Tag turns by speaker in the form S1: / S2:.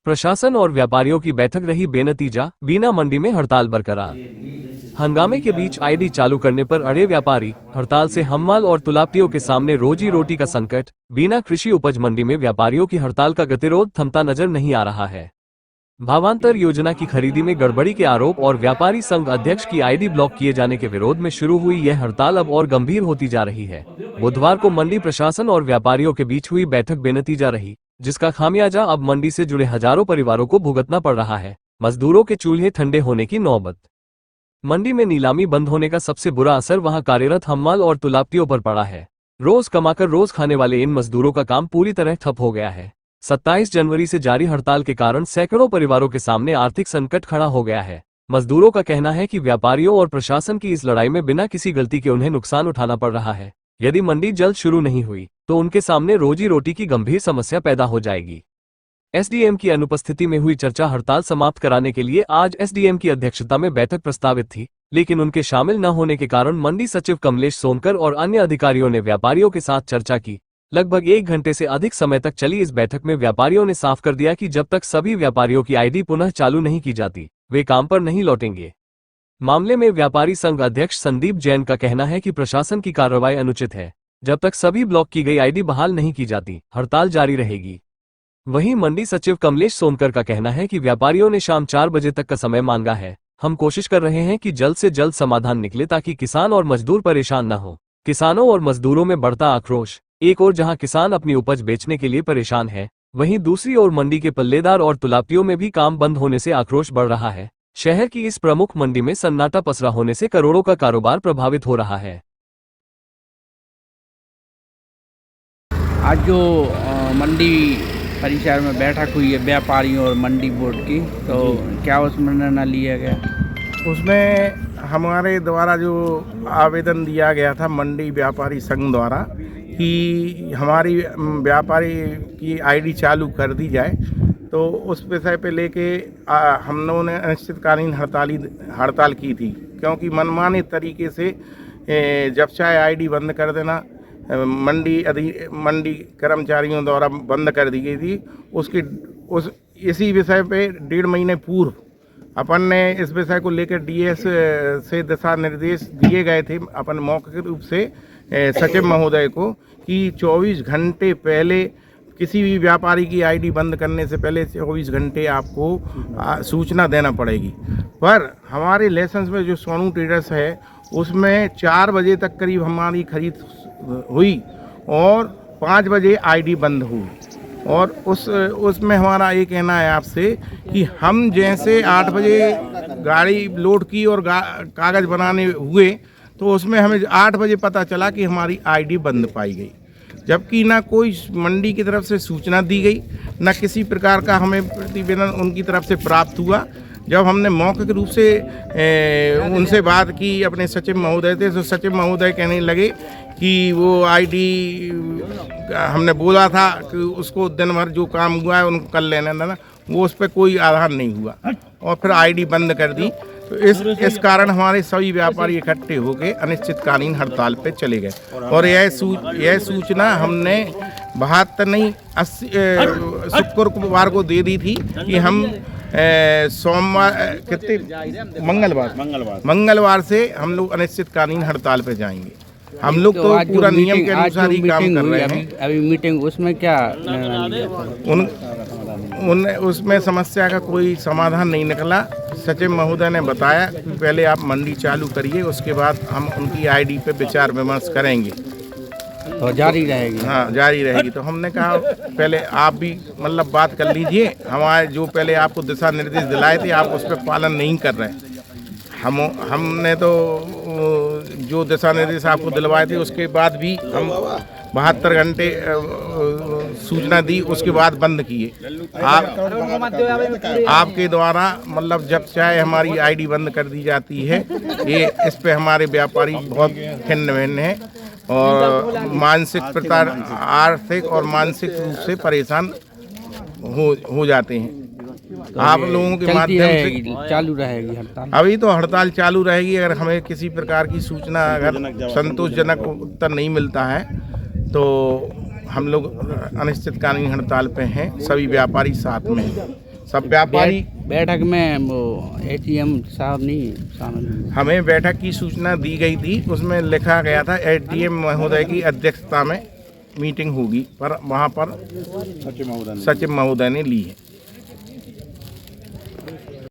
S1: प्रशासन और व्यापारियों की बैठक रही बेनतीजा, बीना मंडी में हड़ताल बरकरार। हंगामे के बीच आईडी चालू करने पर अड़े व्यापारी, हड़ताल से हम्माल और तुलाप्तियों के सामने रोजी रोटी का संकट। बीना कृषि उपज मंडी में व्यापारियों की हड़ताल का गतिरोध थमता नजर नहीं आ रहा है। भावांतर योजना की खरीदी में गड़बड़ी के आरोप और व्यापारी संघ अध्यक्ष की आईडी ब्लॉक किए जाने के विरोध में शुरू हुई यह हड़ताल अब और गंभीर होती जा रही है। बुधवार को मंडी प्रशासन और व्यापारियों के बीच हुई बैठक बेनतीजा रही, जिसका खामियाजा अब मंडी से जुड़े हजारों परिवारों को भुगतना पड़ रहा है। मजदूरों के चूल्हे ठंडे होने की नौबत। मंडी में नीलामी बंद होने का सबसे बुरा असर वहां कार्यरत हम्माल और तुलाप्तियों पर पड़ा है। रोज कमाकर रोज खाने वाले इन मजदूरों का काम पूरी तरह ठप हो गया है। 27 जनवरी से जारी हड़ताल के कारण सैकड़ों परिवारों के सामने आर्थिक संकट खड़ा हो गया है। मजदूरों का कहना है कि व्यापारियों और प्रशासन की इस लड़ाई में बिना किसी गलती के उन्हें नुकसान उठाना पड़ रहा है। यदि मंडी जल्द शुरू नहीं हुई तो उनके सामने रोजी रोटी की गंभीर समस्या पैदा हो जाएगी। एसडीएम की अनुपस्थिति में हुई चर्चा हड़ताल समाप्त कराने के लिए आज एसडीएम की अध्यक्षता में बैठक प्रस्तावित थी, लेकिन उनके शामिल न होने के कारण मंडी सचिव कमलेश सोनकर और अन्य अधिकारियों ने व्यापारियों के साथ चर्चा की। लगभग 1 घंटे से अधिक समय तक चली इस बैठक में व्यापारियों ने साफ कर दिया कि जब तक सभी व्यापारियों की आईडी पुनः चालू नहीं की जाती, वे काम पर नहीं लौटेंगे। मामले में व्यापारी संघ अध्यक्ष संदीप जैन का कहना है कि प्रशासन की कार्रवाई अनुचित है। जब तक सभी ब्लॉक की गई आईडी बहाल नहीं की जाती, हड़ताल जारी रहेगी। वहीं मंडी सचिव कमलेश सोनकर का कहना है कि व्यापारियों ने शाम 4 बजे तक का समय मांगा है। हम कोशिश कर रहे हैं कि जल्द से जल्द समाधान निकले ताकि किसान और मजदूर परेशान न हो। किसानों और मजदूरों में बढ़ता आक्रोश। एक ओर जहां किसान अपनी उपज बेचने के लिए परेशान है, वहीं दूसरी ओर मंडी के पल्लेदार और तुलाप्तियों में भी काम बंद होने से आक्रोश बढ़ रहा है। शहर की इस प्रमुख मंडी में सन्नाटा पसरा होने से करोड़ों का कारोबार प्रभावित हो रहा है।
S2: आज जो मंडी परिसर में बैठक हुई है व्यापारियों और मंडी बोर्ड की, तो क्या उसमें निर्णय लिया गया?
S3: उसमें हमारे द्वारा जो आवेदन दिया गया था मंडी व्यापारी संघ द्वारा कि हमारी व्यापारी की आईडी चालू कर दी जाए, तो उस विषय पे लेके हम लोगों ने अनिश्चितकालीन हड़ताल की थी, क्योंकि मनमाने तरीके से जब चाहे आईडी बंद कर देना मंडी कर्मचारियों द्वारा बंद कर दी गई थी। इसी विषय पे 1.5 महीने पूर्व अपन ने इस विषय को लेकर डीएस से दिशा निर्देश दिए गए थे अपन मौखिक रूप से सचिव महोदय को कि 24 घंटे पहले किसी भी व्यापारी की आईडी बंद करने से पहले 24 घंटे आपको सूचना देना पड़ेगी। पर हमारे लाइसेंस में जो सोनू ट्रेडर्स है उसमें 4 बजे तक करीब हमारी खरीद हुई और 5 बजे आईडी बंद हुई। और उसमें हमारा ये कहना है आपसे कि हम जैसे 8 बजे गाड़ी लोड की और कागज़ बनाने हुए, तो उसमें हमें 8 बजे पता चला कि हमारी आईडी बंद पाई गई, जबकि ना कोई मंडी की तरफ से सूचना दी गई, ना किसी प्रकार का हमें प्रतिवेदन उनकी तरफ से प्राप्त हुआ। जब हमने मौखिक रूप से उनसे बात की अपने सचिव महोदय थे, तो सचिव महोदय कहने लगे कि वो आईडी हमने बोला था कि उसको दिन भर जो काम हुआ है उनको कर लेना था, वो उस पर कोई आधार नहीं हुआ और फिर आईडी बंद कर दी। तो इस कारण हमारे सभी व्यापारी इकट्ठे होकर अनिश्चितकालीन हड़ताल पे चले गए। और यह सूचना हमने 72 नहीं 80 शुक्रवार को दे दी थी कि हम सोमवार मंगलवार से हम लोग अनिश्चितकालीन हड़ताल पे जाएंगे। हम लोग तो पूरा नियम के अनुसार ही काम कर रहे हैं।
S2: अभी मीटिंग उसमें क्या
S3: उसमें समस्या का कोई समाधान नहीं निकला। सचिव महोदय ने बताया कि पहले आप मंडी चालू करिए, उसके बाद हम उनकी आईडी पे विचार विमर्श करेंगे।
S2: तो जारी रहेगी?
S3: हाँ, जारी रहेगी। तो हमने कहा पहले आप भी मतलब बात कर लीजिए, हमारे जो पहले आपको दिशा निर्देश दिलाए थे आप उस पर पालन नहीं कर रहे। हमने तो जो दिशा निर्देश आपको दिलवाए थे उसके बाद भी हम 72 घंटे सूचना दी, उसके बाद बंद किए। आपके द्वारा मतलब जब चाहे हमारी आईडी बंद कर दी जाती है, ये इस पे हमारे व्यापारी बहुत खिन्न भिन्न है और मानसिक आर्थिक और मानसिक रूप से परेशान हो जाते हैं। आप लोगों के माध्यम से
S2: चालू रहेगी हड़ताल?
S3: अभी तो हड़ताल चालू रहेगी। अगर हमें किसी प्रकार की सूचना अगर संतोषजनक उत्तर नहीं मिलता है तो हम लोग अनिश्चितकालीन हड़ताल पे हैं, सभी व्यापारी साथ में हैं। सब व्यापारी।
S2: बैठक में वो एटीएम साहब नहीं शामिल हुए।
S3: हमें बैठक की सूचना दी गई थी, उसमें लिखा गया था एडीएम महोदय की अध्यक्षता में मीटिंग होगी, पर वहाँ पर सचिव महोदय ने ली है।